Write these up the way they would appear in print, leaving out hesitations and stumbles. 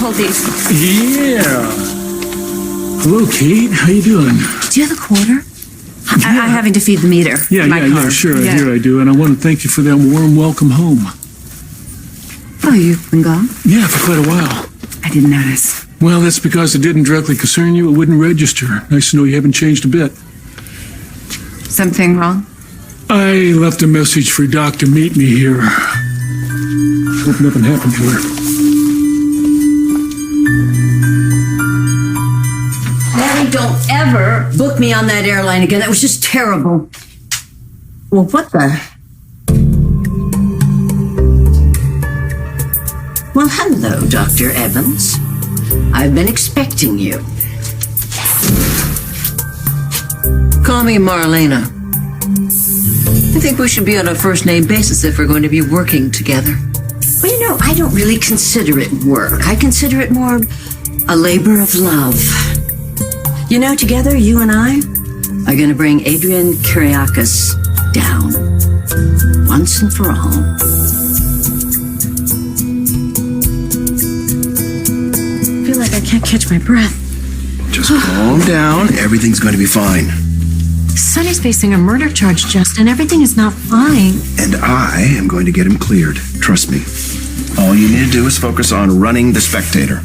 hold these. Yeah. Hello, Kate. How you doing? Do you have a quarter? I'm having to feed the meter. Yeah, sure. Here I do. And I want to thank you for that warm welcome home. Oh, you've been gone? Yeah, for quite a while. I didn't notice. Well, that's because it didn't directly concern you. It wouldn't register. Nice to know you haven't changed a bit. Something wrong? I left a message for Doc to meet me here. Hope nothing happened to her. Daddy, don't ever book me on that airline again. That was just terrible. Well, what the? Well, hello, Dr. Evans. I've been expecting you. Call me Marlena. I think we should be on a first-name basis if we're going to be working together. Well, you know, I don't really consider it work. I consider it more a labor of love. You know, together, you and I are going to bring Adrian Kyriakis down. Once and for all. I feel like I can't catch my breath. Just calm down. Everything's going to be fine. Sonny's facing a murder charge, Justin. Everything is not fine. And I am going to get him cleared. Trust me. All you need to do is focus on running the Spectator.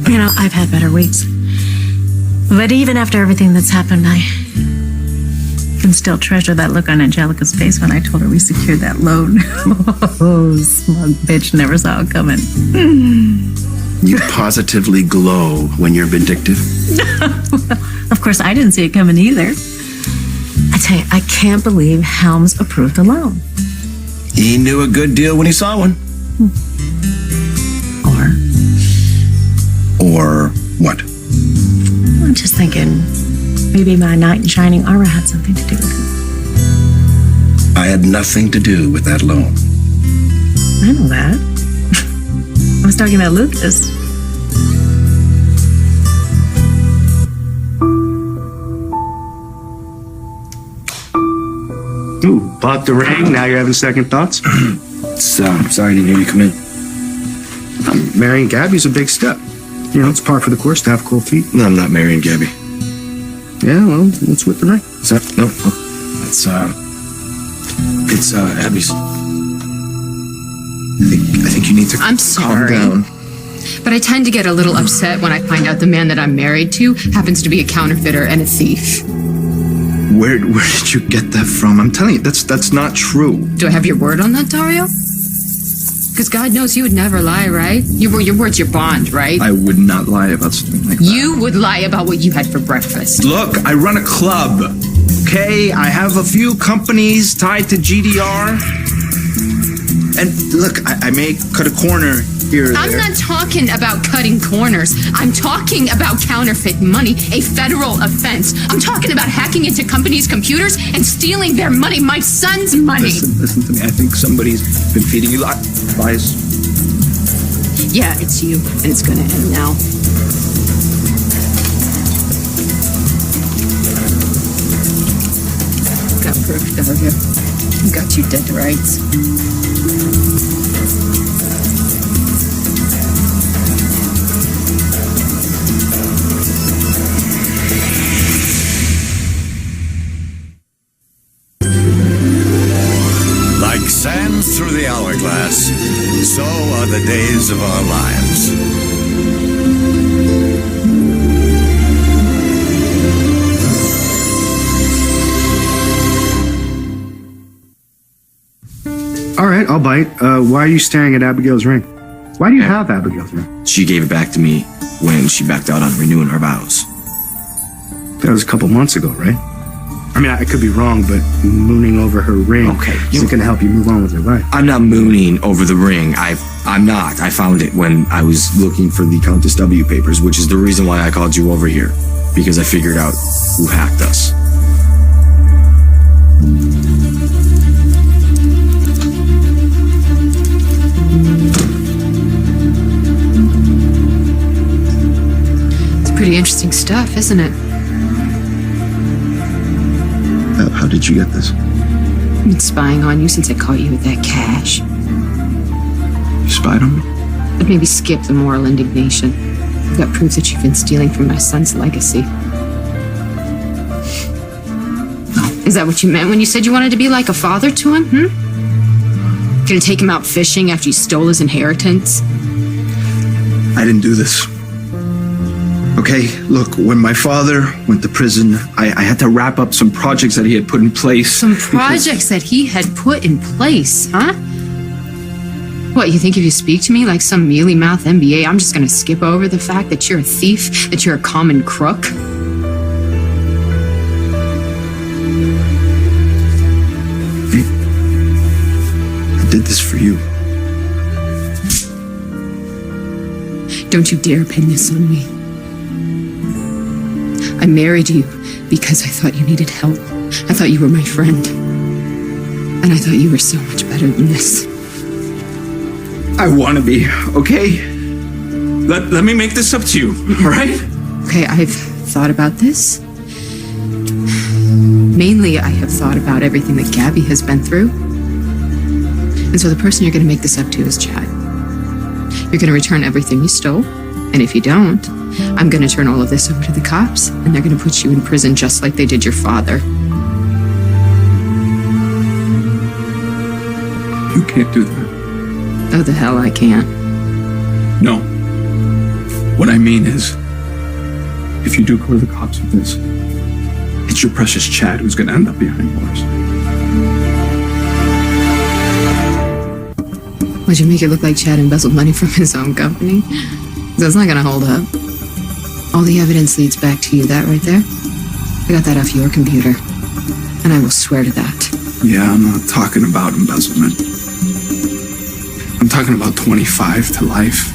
You know, I've had better weeks. But even after everything that's happened, I can still treasure that look on Angelica's face when I told her we secured that loan. Oh, smug bitch never saw it coming. You positively glow when you're vindictive. Of course, I didn't see it coming either. I tell you, I can't believe Helms approved the loan. He knew a good deal when he saw one. Or what? I'm just thinking maybe my knight in shining armor had something to do with it. I had nothing to do with that loan. I know that. I was talking about Lucas. Ooh, bought the ring. Now you're having second thoughts? Sorry I didn't hear you come in. Marrying Gabby's a big step. You know, it's par for the course to have cold feet. No, I'm not marrying Gabby. Yeah, well, what's with the ring? Is that no? That's it's Abby's. I think you need to I'm calm sorry. down. But I tend to get a little upset when I find out the man that I'm married to happens to be a counterfeiter and a thief. Where did you get that from? I'm telling you, that's not true. Do I have your word on that, Dario? Because God knows you would never lie, right? Your word's your bond, right? I would not lie about something like that. You would lie about what you had for breakfast. Look, I run a club. Okay, I have a few companies tied to GDR. And look, I may cut a corner here or I'm there. not talking about cutting corners. I'm talking about counterfeit money, a federal offense. I'm talking about hacking into companies' computers and stealing their money, my son's money. Listen to me. I think somebody's been feeding you lies. Yeah, it's you, and it's gonna end now. Got proof, Dario. Got you dead to rights. Like sand through the hourglass, so are the days of our lives. All right, I'll bite. Why are you staring at Abigail's ring? Why do you have Abigail's ring? She gave it back to me when she backed out on renewing her vows. That was a couple months ago, right? I mean, I could be wrong, but mooning over her ring isn't going to help you move on with your life. I'm not mooning over the ring. I'm not. I found it when I was looking for the Countess W papers, which is the reason why I called you over here, because I figured out who hacked us. It's pretty interesting stuff, isn't it? How did you get this? I've been spying on you since I caught you with that cash. You spied on me? But maybe skip the moral indignation. I've got proof that you've been stealing from my son's legacy. Is that what you meant when you said you wanted to be like a father to him, Gonna take him out fishing after you stole his inheritance? I didn't do this. Okay, look, when my father went to prison, I had to wrap up some projects that he had put in place. Some projects that he had put in place, huh? What, you think if you speak to me like some mealy-mouthed MBA, I'm just gonna skip over the fact that you're a thief, that you're a common crook? I did this for you. Don't you dare pin this on me. I married you because I thought you needed help. I thought you were my friend. And I thought you were so much better than this. I want to be, okay? Let me make this up to you, all right? Okay, I've thought about this. Mainly, I have thought about everything that Gabby has been through. And so the person you're going to make this up to is Chad. You're going to return everything you stole. And if you don't, I'm going to turn all of this over to the cops, and they're going to put you in prison just like they did your father. You can't do that. Oh, the hell I can't. No. What I mean is, if you do go to the cops with this, it's your precious Chad who's going to end up behind bars. Would you make it look like Chad embezzled money from his own company? That's not gonna hold up. All the evidence leads back to you, that right there. I got that off your computer. And I will swear to that. Yeah, I'm not talking about embezzlement. I'm talking about 25 to life.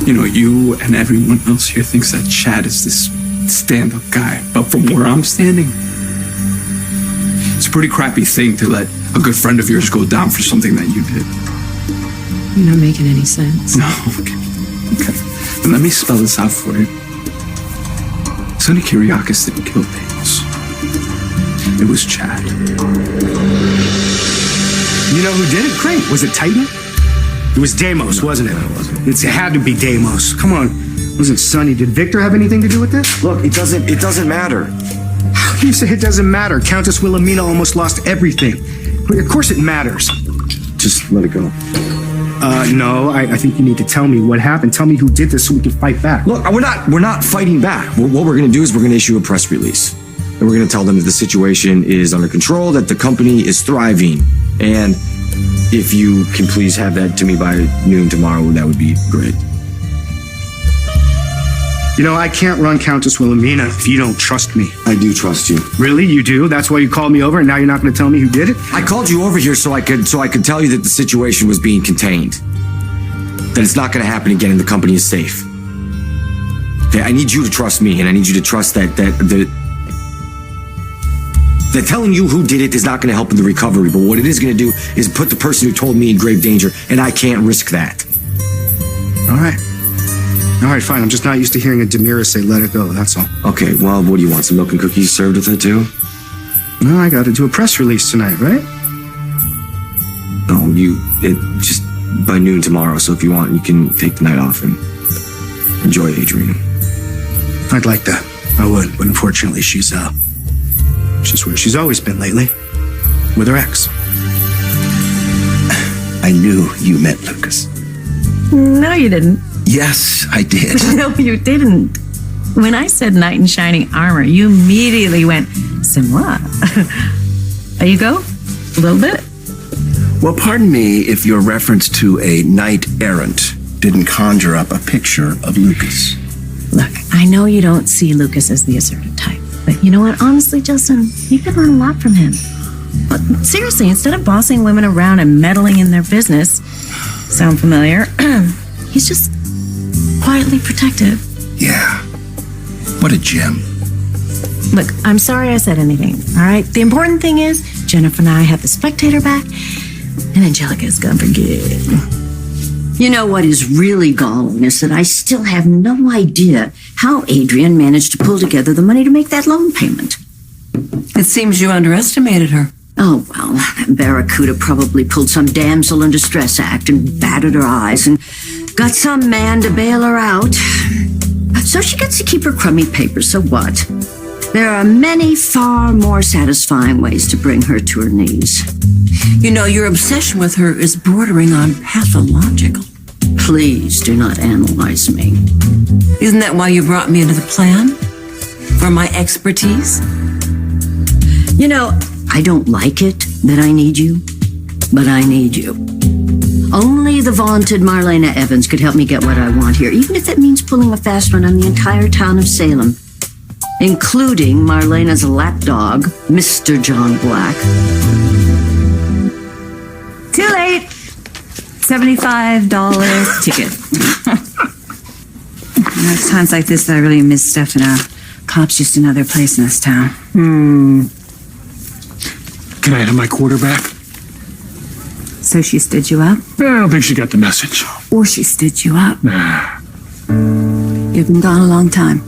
You know, you and everyone else here thinks that Chad is this stand-up guy. But from where I'm standing, it's a pretty crappy thing to let a good friend of yours go down for something that you did. You're not making any sense. No, okay. Then let me spell this out for you. Sonny Kiriakis didn't kill Daniels. It was Chad. You know who did it? Great. Was it Titan? It was Deimos, wasn't it? It had to be Deimos. Come on. It wasn't Sonny. Did Victor have anything to do with this? Look, it doesn't matter. How can you say it doesn't matter? Countess Wilhelmina almost lost everything. Of course it matters. Just let it go. No, I think you need to tell me what happened. Tell me who did this so we can fight back. Look, we're not fighting back. What we're going to do is we're going to issue a press release. And we're going to tell them that the situation is under control, that the company is thriving. And if you can please have that to me by noon tomorrow, that would be great. You know, I can't run Countess Wilhelmina if you don't trust me. I do trust you. Really? You do? That's why you called me over and now you're not going to tell me who did it? I called you over here so I could tell you that the situation was being contained. That it's not going to happen again and the company is safe. Okay, I need you to trust me and I need you to trust that telling you who did it is not going to help in the recovery, but what it is going to do is put the person who told me in grave danger, and I can't risk that. All right, fine. I'm just not used to hearing a Demira say let it go, that's all. Okay, well, what do you want? Some milk and cookies served with it too? No, I got to do a press release tonight, right? No, just by noon tomorrow, so if you want, you can take the night off and enjoy Adrian. I'd like that. I would, but unfortunately she's where she's always been lately. With her ex. I knew you meant Lucas. No, you didn't. Yes, I did. No, you didn't. When I said knight in shining armor, you immediately went, c'est moi. There you go. A little bit. Well, pardon me if your reference to a knight errant didn't conjure up a picture of Lucas. Look, I know you don't see Lucas as the assertive type, but you know what? Honestly, Justin, you could learn a lot from him. But seriously, instead of bossing women around and meddling in their business, sound familiar? He's just quietly protective. Yeah. What a gem. Look, I'm sorry I said anything, all right? The important thing is Jennifer and I have the Spectator back, and Angelica's gonna forget. You know what is really galling is that I still have no idea how Adrian managed to pull together the money to make that loan payment. It seems you underestimated her. Oh, well, that Barracuda probably pulled some damsel in distress act and batted her eyes, and got some man to bail her out. So she gets to keep her crummy paper, so what? There are many far more satisfying ways to bring her to her knees. You know, your obsession with her is bordering on pathological. Please do not analyze me. Isn't that why you brought me into the plan? For my expertise? You know, I don't like it that I need you, but I need you. Only the vaunted Marlena Evans could help me get what I want here, even if it means pulling a fast one on the entire town of Salem, including Marlena's lapdog, Mr. John Black. Too late. $75 ticket. It's times like this that I really miss Stefano. Cop's just another place in this town. Can I have my quarterback? So she stood you up? I don't think she got the message. Or she stood you up? Nah. You've been gone a long time.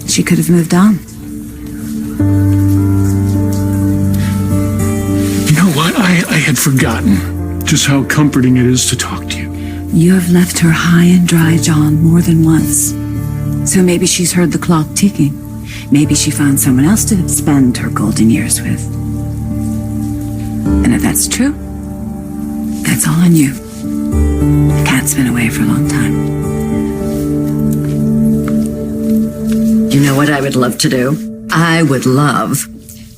She could have moved on. You know what? I had forgotten just how comforting it is to talk to you. You have left her high and dry, John, more than once. So maybe she's heard the clock ticking. Maybe she found someone else to spend her golden years with. And if that's true, that's all on you. The cat's been away for a long time. You know what I would love to do? I would love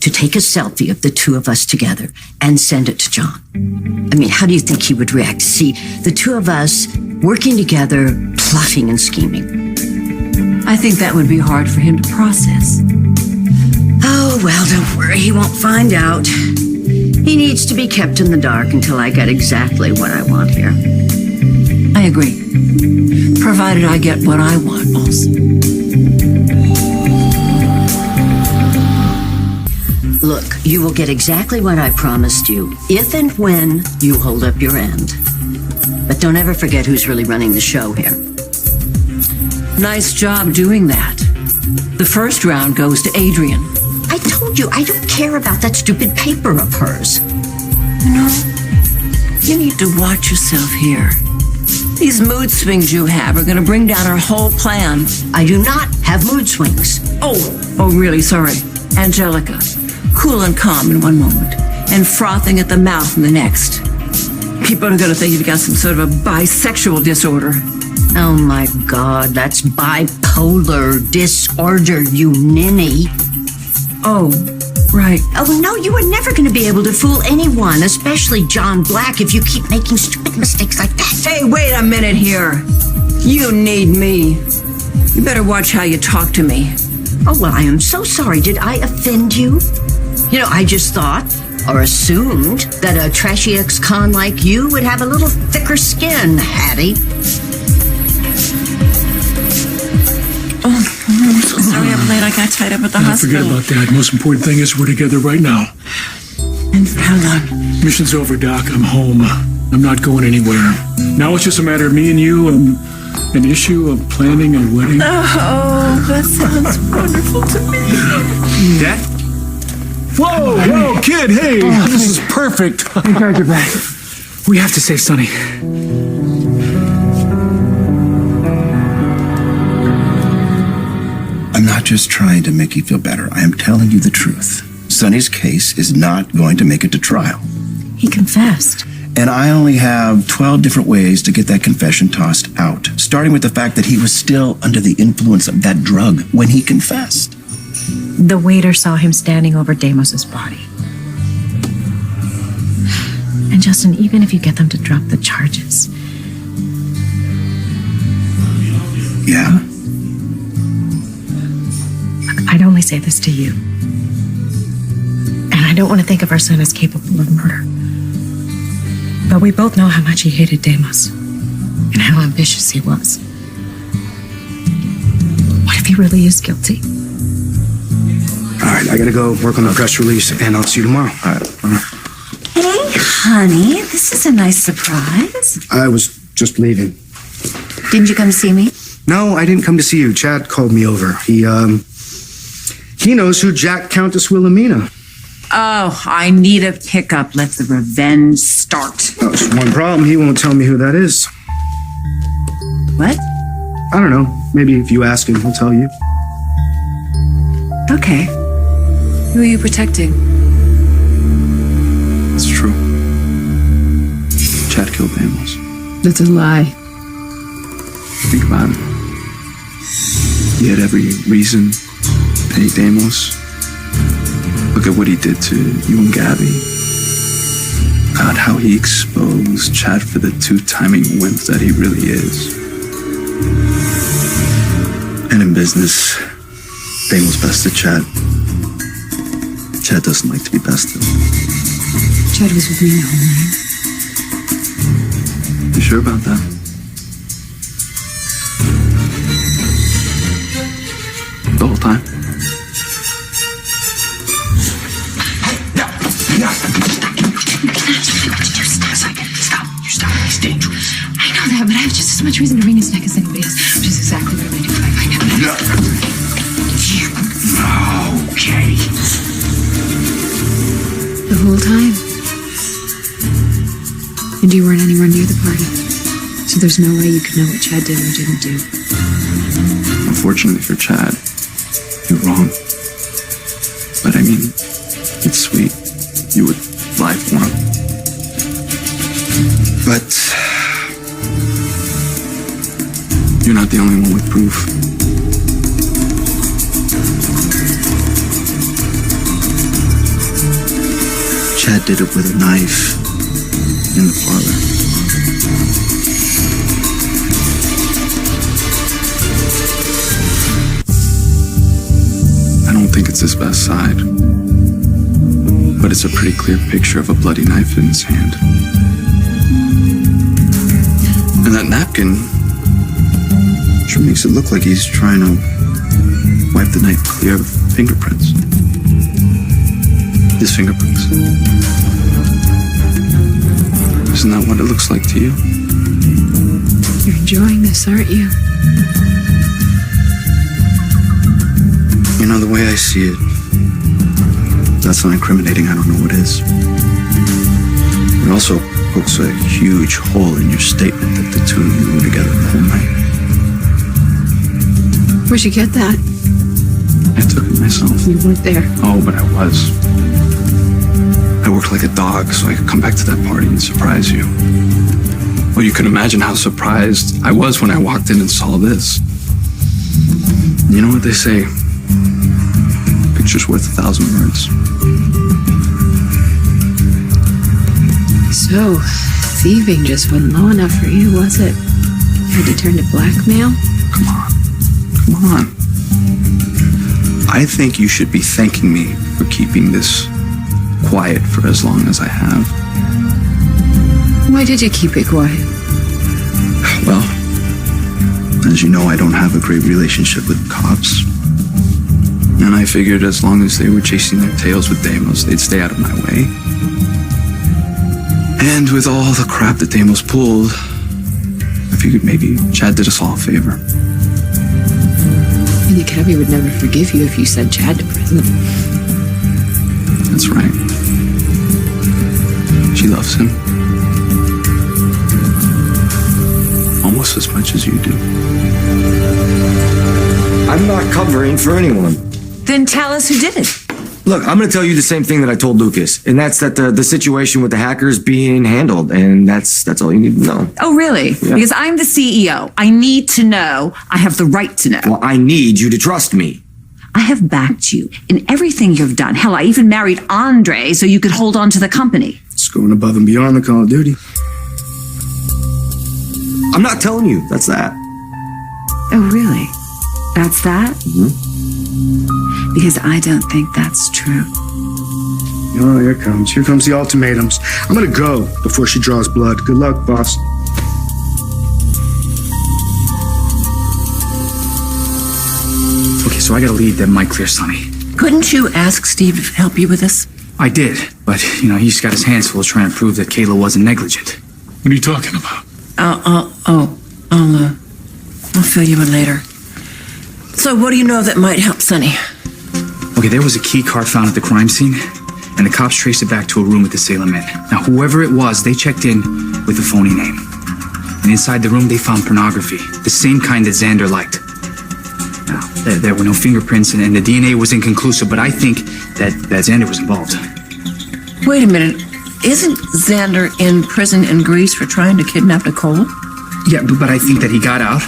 to take a selfie of the two of us together and send it to John. I mean, how do you think he would react to see the two of us working together, plotting and scheming? I think that would be hard for him to process. Oh, well, don't worry. He won't find out. He needs to be kept in the dark until I get exactly what I want here. I agree. Provided I get what I want also. Look, you will get exactly what I promised you, if and when you hold up your end. But don't ever forget who's really running the show here. Nice job doing that. The first round goes to Adrian. I told you, I don't care about that stupid paper of hers. You know, you need to watch yourself here. These mood swings you have are going to bring down our whole plan. I do not have mood swings. Oh, really? Sorry. Angelica, cool and calm in one moment, and frothing at the mouth in the next. People are going to think you've got some sort of a bisexual disorder. Oh my God, that's bipolar disorder, you ninny. Oh, right. Oh no, you are never going to be able to fool anyone, especially John Black, if you keep making stupid mistakes like that. Hey, wait a minute here. You need me. You better watch how you talk to me. Oh, well, I am so sorry. Did I offend you? You know, I just thought, or assumed, that a trashy ex-con like you would have a little thicker skin, Hattie. Oh, I'm so sorry I'm late. I got tied up at the hospital. Forget about that. Most important thing is we're together right now. And for how long? Mission's over, Doc. I'm home. I'm not going anywhere. Now it's just a matter of me and you and an issue of planning a wedding. Oh, that sounds wonderful to me. Dad? Whoa, kid, hey, this is perfect. I'm glad you're back. We have to save Sonny. I'm not just trying to make you feel better. I am telling you the truth. Sonny's case is not going to make it to trial. He confessed. And I only have 12 different ways to get that confession tossed out, starting with the fact that he was still under the influence of that drug when he confessed. The waiter saw him standing over Damos's body. And Justin, even if you get them to drop the charges. Yeah? Look, I'd only say this to you. And I don't want to think of our son as capable of murder. But we both know how much he hated Damos and how ambitious he was. What if he really is guilty? All right, I gotta go work on the press release, and I'll see you tomorrow. Hey, honey, this is a nice surprise. I was just leaving. Didn't you come to see me? No, I didn't come to see you. Chad called me over. He knows who Jack Countess Wilhelmina. Oh, I need a pickup. Let the revenge start. Oh, there's one problem. He won't tell me who that is. What? I don't know. Maybe if you ask him, he'll tell you. Okay. Who are you protecting? It's true. Chad killed Damos. That's a lie. Think about it. He had every reason to hate Damos. Look at what he did to you and Gabby. God, how he exposed Chad for the two-timing wimp that he really is. And in business, Damos bested Chad. Chad doesn't like to be bested. Chad was with me the whole night. You sure about that? The whole time? Stop. It's dangerous. I know that, but I have just as much reason to wring his neck as anybody else, which is exactly what I do if I find out. Okay. The whole time. And you weren't anywhere near the party. So there's no way you could know what Chad did or didn't do. Unfortunately for Chad, you're wrong. But I mean, it's sweet. You would lie for him. But you're not the only one with proof. Chad did it with a knife in the parlor. I don't think it's his best side. But it's a pretty clear picture of a bloody knife in his hand. And that napkin Sure makes it look like he's trying to wipe the knife clear of fingerprints. His fingerprints. Isn't that what it looks like to you? You're enjoying this, aren't you? You know, the way I see it, that's not incriminating. I don't know what is. It also pokes a huge hole in your statement that the two of you were together the whole night. Where'd you get that? I took it myself. You weren't there. Oh, but I was. I worked like a dog so I could come back to that party and surprise you. Well, you can imagine how surprised I was when I walked in and saw this. You know what they say? Picture's worth 1,000 words. So, thieving just wasn't low enough for you, was it? You had to turn to blackmail? Come on. I think you should be thanking me for keeping this quiet for as long as I have. Why did you keep it quiet? Well, as you know, I don't have a great relationship with cops. And I figured as long as they were chasing their tails with Damos, they'd stay out of my way. And with all the crap that Damos pulled, I figured maybe Chad did us all a favor. And the Gabby would never forgive you if you sent Chad to prison. That's right. She loves him. Almost as much as you do. I'm not covering for anyone. Then tell us who did it. Look, I'm going to tell you the same thing that I told Lucas, and that's that the situation with the hackers being handled, and that's all you need to know. Oh, really? Yeah. Because I'm the CEO. I need to know. I have the right to know. Well, I need you to trust me. I have backed you in everything you've done. Hell, I even married Andre so you could hold on to the company. It's going above and beyond the Call of Duty. I'm not telling you. That's that. Oh, really? That's that? Mm-hmm. Because I don't think that's true. Oh, here it comes. Here comes the ultimatums. I'm gonna go before she draws blood. Good luck, boss. Okay, so I got a lead that might clear Sonny. Couldn't you ask Steve to help you with this? I did, but, he's got his hands full trying to prove that Kayla wasn't negligent. What are you talking about? I'll fill you in later. So what do you know that might help Sonny? Okay, there was a key card found at the crime scene, and the cops traced it back to a room at the Salem Inn. Now, whoever it was, they checked in with a phony name. And inside the room, they found pornography, the same kind that Xander liked. Now, there were no fingerprints, and the DNA was inconclusive, but I think that Xander was involved. Wait a minute. Isn't Xander in prison in Greece for trying to kidnap Nicole? Yeah, but I think that he got out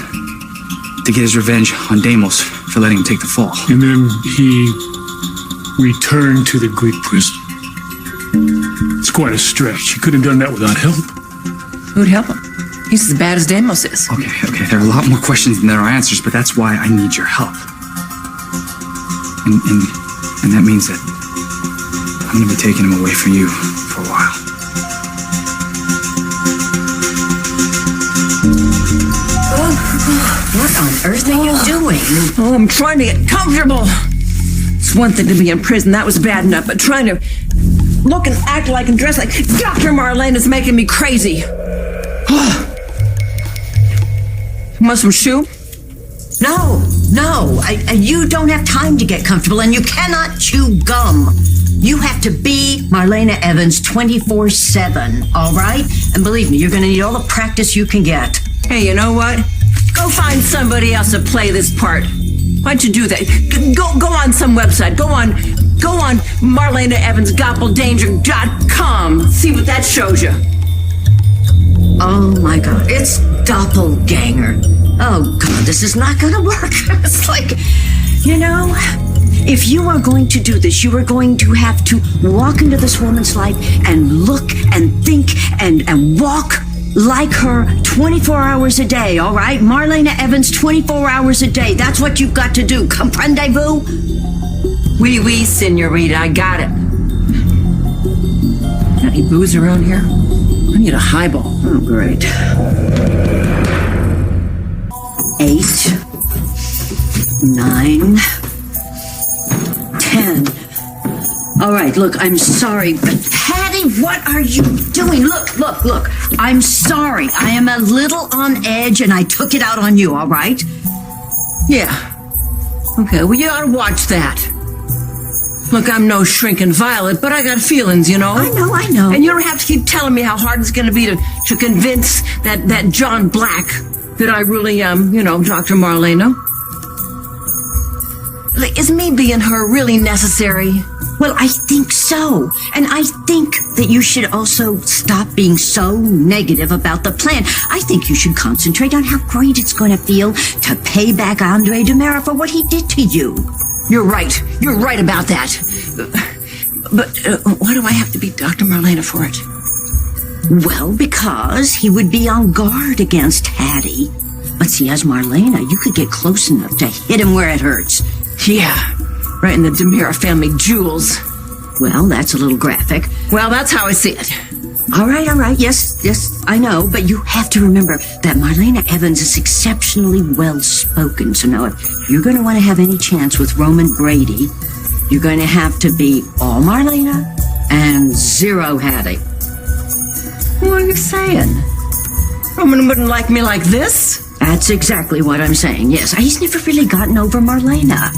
to get his revenge on Deimos for letting him take the fall. And then he returned to the Greek prison. It's quite a stretch. He couldn't have done that without help. Who'd help him? He's as bad as Deimos is. Okay, there are a lot more questions than there are answers, but that's why I need your help. And that means that I'm gonna be taking him away from you for a while. What on earth are you doing? Oh, I'm trying to get comfortable. It's one thing to be in prison, that was bad enough, but trying to look and act like and dress like Dr. Marlene is making me crazy. Want some shoe? No. You don't have time to get comfortable, and you cannot chew gum. You have to be Marlena Evans 24/7, all right? And believe me, you're going to need all the practice you can get. Hey, you know what? Go find somebody else to play this part. Why'd you do that? Go on some website. Go on MarlenaEvansGoppeldanger.com. See what that shows you. Oh my God, it's doppelganger. Oh God, this is not gonna work. It's like, if you are going to do this, you are going to have to walk into this woman's life and look and think and walk like her 24 hours a day, all right? Marlena Evans, 24 hours a day. That's what you've got to do. Comprendez-vous? Oui, senorita, I got it. Got any booze around here? I need a highball. Oh, great. 8, 9, 10. All right, look, I'm sorry, but Hattie, what are you doing? Look. I'm sorry. I am a little on edge, and I took it out on you, all right? Yeah. Okay, well, you ought to watch that. Look, I'm no shrinking violet, but I got feelings, you know? I know. And you don't have to keep telling me how hard it's going to be to convince that John Black that I really am, Dr. Marlena. Like, is me being her really necessary? Well, I think so. And I think that you should also stop being so negative about the plan. I think you should concentrate on how great it's going to feel to pay back Andre DeMera for what he did to you. You're right. You're right about that. But why do I have to be Dr. Marlena for it? Well, because he would be on guard against Hattie. But see, as Marlena, you could get close enough to hit him where it hurts. Yeah, right in the DeMera family jewels. Well, that's a little graphic. Well, that's how I see it. All right. Yes, I know. But you have to remember that Marlena Evans is exceptionally well-spoken. So now if you're going to want to have any chance with Roman Brady, you're going to have to be all Marlena and 0 Hattie. What are you saying? Roman wouldn't like me like this? That's exactly what I'm saying, yes. He's never really gotten over Marlena.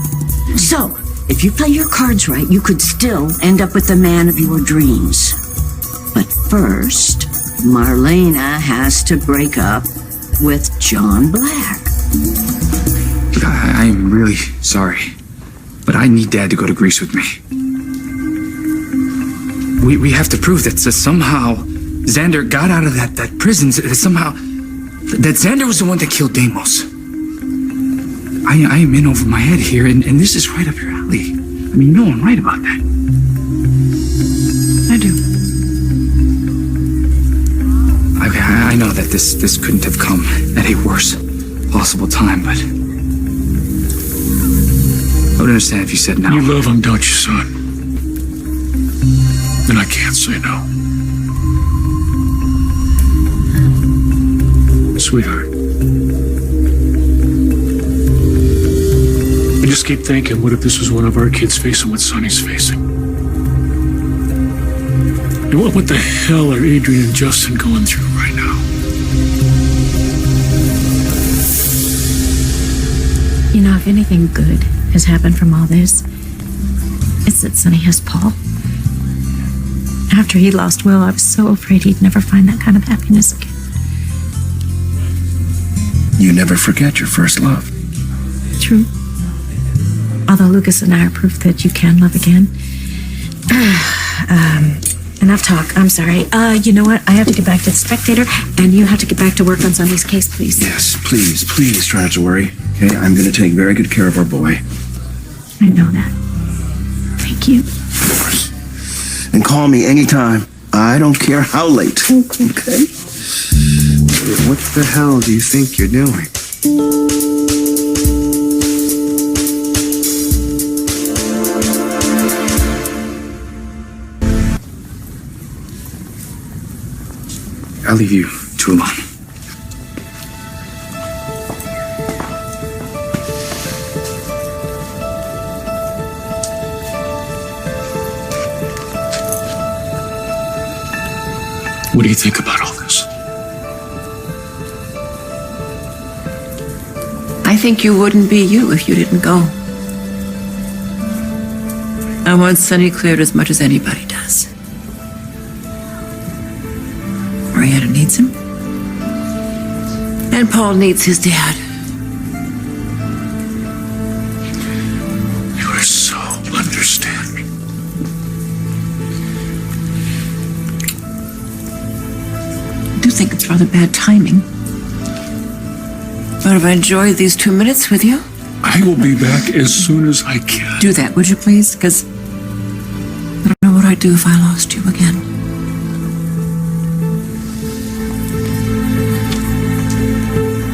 So, if you play your cards right, you could still end up with the man of your dreams. But first, Marlena has to break up with John Black. Look, I am really sorry, but I need Dad to go to Greece with me. We have to prove that somehow Xander got out of that prison, that Xander was the one that killed Deimos. I am in over my head here, and this is right up your alley. I mean, you know I'm right about that. I do. Okay, I know that this couldn't have come at a worse possible time, but I would understand if you said no. You love him, don't you, son? Then I can't say no. Sweetheart. I just keep thinking, what if this was one of our kids facing what Sonny's facing? And what the hell are Adrian and Justin going through right now? If anything good has happened from all this, it's that Sonny has Paul. After he lost Will, I was so afraid he'd never find that kind of happiness again. You never forget your first love. True. Although Lucas and I are proof that you can love again. Enough talk. I'm sorry. You know what? I have to get back to the Spectator, and you have to get back to work on Sunday's case, please. Yes, please try not to worry. Okay, I'm going to take very good care of our boy. I know that. Thank you. Of course. And call me anytime. I don't care how late. Okay? What the hell do you think you're doing? I'll leave you two alone. What do you think about all this? I think you wouldn't be you if you didn't go. I want Sonny cleared as much as anybody does. Marietta needs him. And Paul needs his dad. You are so understanding. I do think it's rather bad timing. But I've enjoyed these 2 minutes with you. I will be back as soon as I can. Do that, would you please? Because I don't know what I'd do if I lost you again.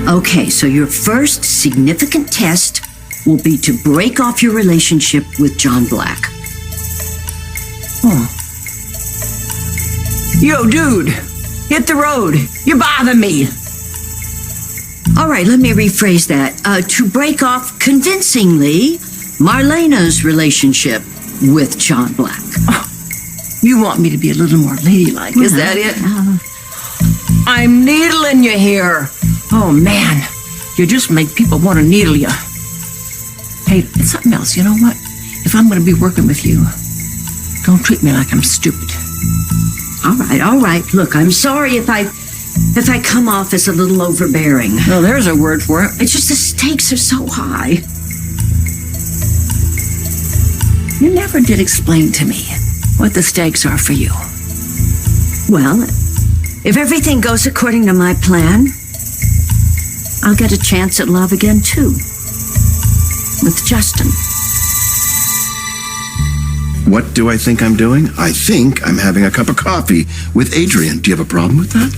Okay, so your first significant test will be to break off your relationship with John Black. Oh. Yo, dude, hit the road. You bother me. All right, let me rephrase that. To break off convincingly Marlena's relationship with John Black. Oh, you want me to be a little more ladylike, is that it? I'm needling you here. Oh, man. You just make people want to needle you. Hey, it's something else. You know what? If I'm going to be working with you, don't treat me like I'm stupid. All right. Look, I'm sorry if I come off as a little overbearing. Well, there's a word for it. It's just the stakes are so high. You never did explain to me what the stakes are for you. Well, if everything goes according to my plan, I'll get a chance at love again, too. With Justin. What do I think I'm doing? I think I'm having a cup of coffee with Adrian. Do you have a problem with that?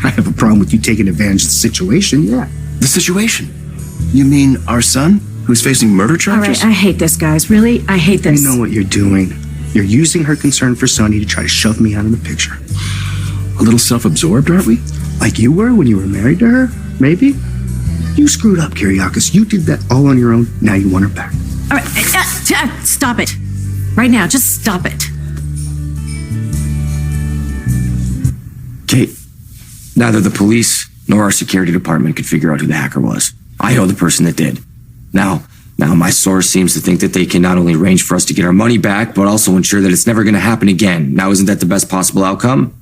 I have a problem with you taking advantage of the situation, yeah. The situation? You mean our son, who's facing murder All charges? right, I hate this, guys. Really? I hate this. You know what you're doing. You're using her concern for Sonny to try to shove me out of the picture. A little self-absorbed, aren't we? Like you were when you were married to her? Maybe? You screwed up, Kyriakis. You did that all on your own. Now you want her back. All right, stop it. Right now, just stop it. Kate, neither the police nor our security department could figure out who the hacker was. I know the person that did. Now my source seems to think that they can not only arrange for us to get our money back, but also ensure that it's never going to happen again. Now, isn't that the best possible outcome?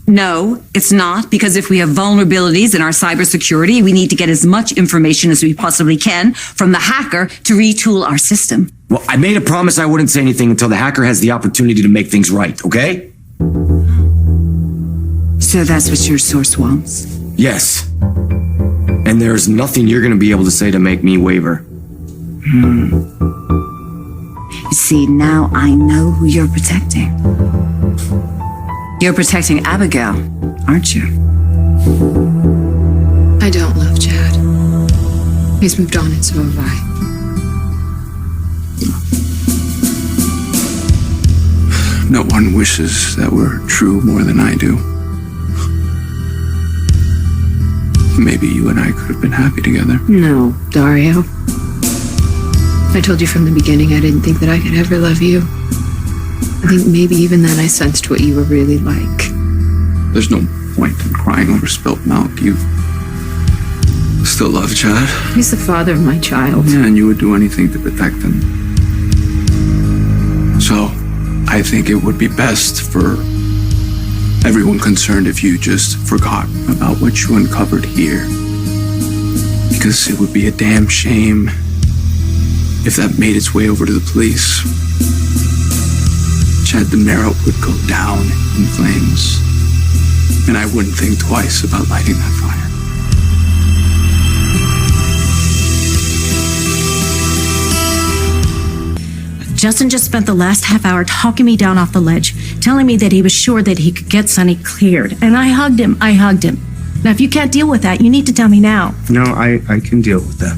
No, it's not, because if we have vulnerabilities in our cybersecurity, we need to get as much information as we possibly can from the hacker to retool our system. Well, I made a promise I wouldn't say anything until the hacker has the opportunity to make things right, okay? So that's what your source wants? Yes. And there's nothing you're going to be able to say to make me waver. You see, now I know who you're protecting. You're protecting Abigail, aren't you? I don't love Chad. He's moved on, and so have I. No one wishes that were true more than I do. Maybe you and I could have been happy together. No, Dario. I told you from the beginning I didn't think that I could ever love you. I think maybe even then I sensed what you were really like. There's no point in crying over spilt milk. You still love Chad? He's the father of my child. Yeah, and you would do anything to protect him. So, I think it would be best for everyone concerned if you just forgot about what you uncovered here Because it would be a damn shame if that made its way over to the police. Chad DeMero would go down in flames, and I wouldn't think twice about lighting that fire. Justin just spent the last half hour talking me down off the ledge, telling me that he was sure that he could get Sonny cleared. And I hugged him. Now, if you can't deal with that, you need to tell me now. No, I can deal with that.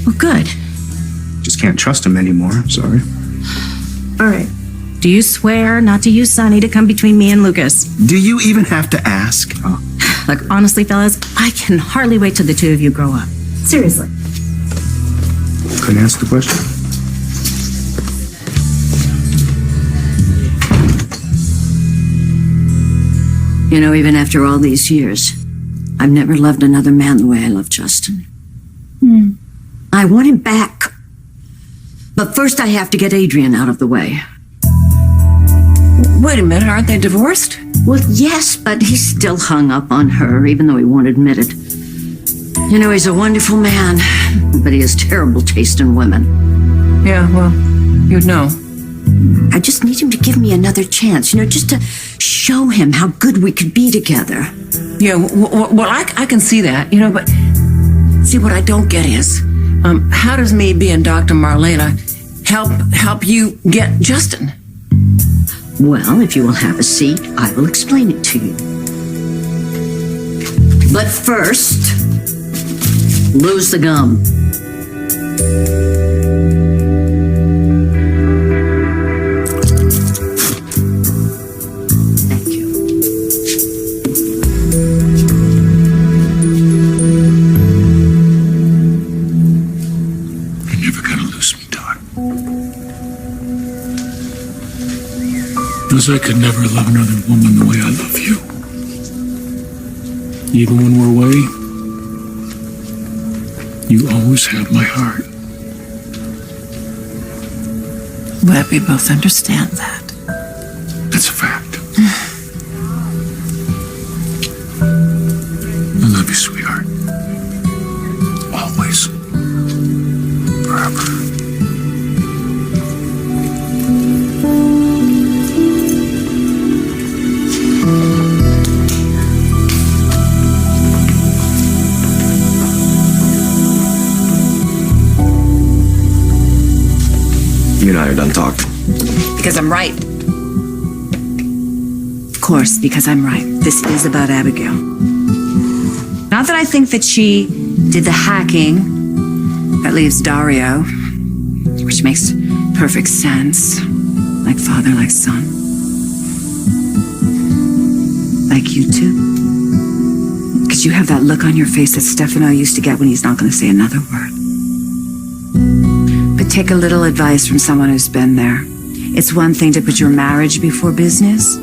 Well, good. Just can't trust him anymore. Sorry. All right. Do you swear not to use Sonny to come between me and Lucas? Do you even have to ask? Look, honestly, fellas, I can hardly wait till the two of you grow up. Seriously. Couldn't answer the question. You know, even after all these years, I've never loved another man the way I love Justin. I want him back. But first I have to get Adrian out of the way. Wait a minute, aren't they divorced? Well, yes, but he's still hung up on her, even though he won't admit it. You know, he's a wonderful man, but he has terrible taste in women. Yeah, well, you'd know. I just need him to give me another chance, you know, just to show him how good we could be together. Yeah, well, I can see that, you know, but see, what I don't get is, how does me being Dr. Marlena help you get Justin? Well, if you will have a seat, I will explain it to you. But first, lose the gum. Thank you. You're never gonna lose me, Doc. Because I could never love another woman the way I love you. Even when we're away, you always have my heart. Well, we both understand that. That's a fact. I love you, sweetheart. Always. Forever. You and I are done talking. Because I'm right. Of course, because I'm right. This is about Abigail. Not that I think that she did the hacking that leaves Dario, which makes perfect sense. Like father, like son. Like you too. Because you have that look on your face that Stefano used to get when he's not going to say another word. But take a little advice from someone who's been there. It's one thing to put your marriage before business,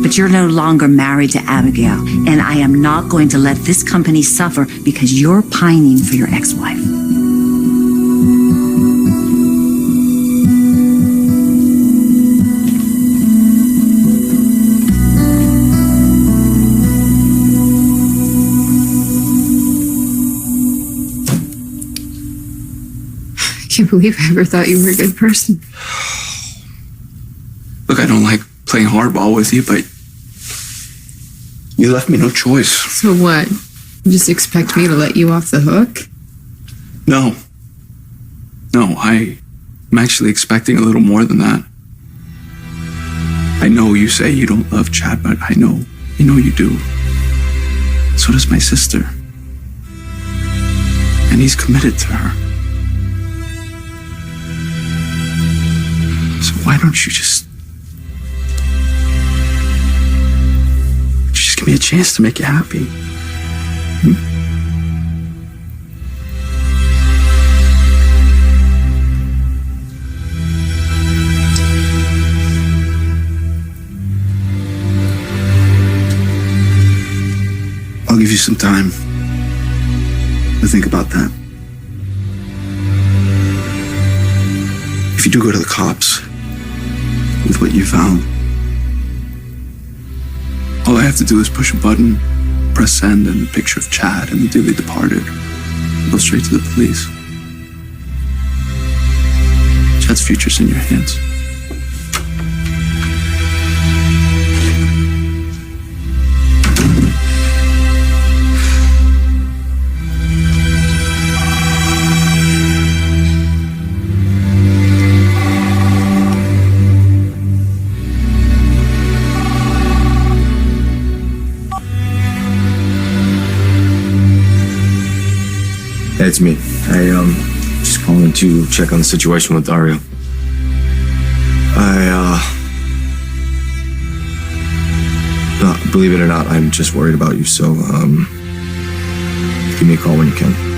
but you're no longer married to Abigail, and I am not going to let this company suffer because you're pining for your ex-wife. I can't believe I ever thought you were a good person. Look, I don't like playing hardball with you, but you left me no choice. So what? You just expect me to let you off the hook? No, I'm actually expecting a little more than that. I know you say you don't love Chad, but I know you do. So does my sister. And he's committed to her. So why don't you just give me a chance to make you happy? I'll give you some time to think about that. If you do go to the cops with what you found, all I have to do is push a button, press send, and a picture of Chad and the dearly departed Go straight to the police. Chad's future's in your hands. It's me. Just calling to check on the situation with Dario. Believe it or not, I'm just worried about you, so, give me a call when you can.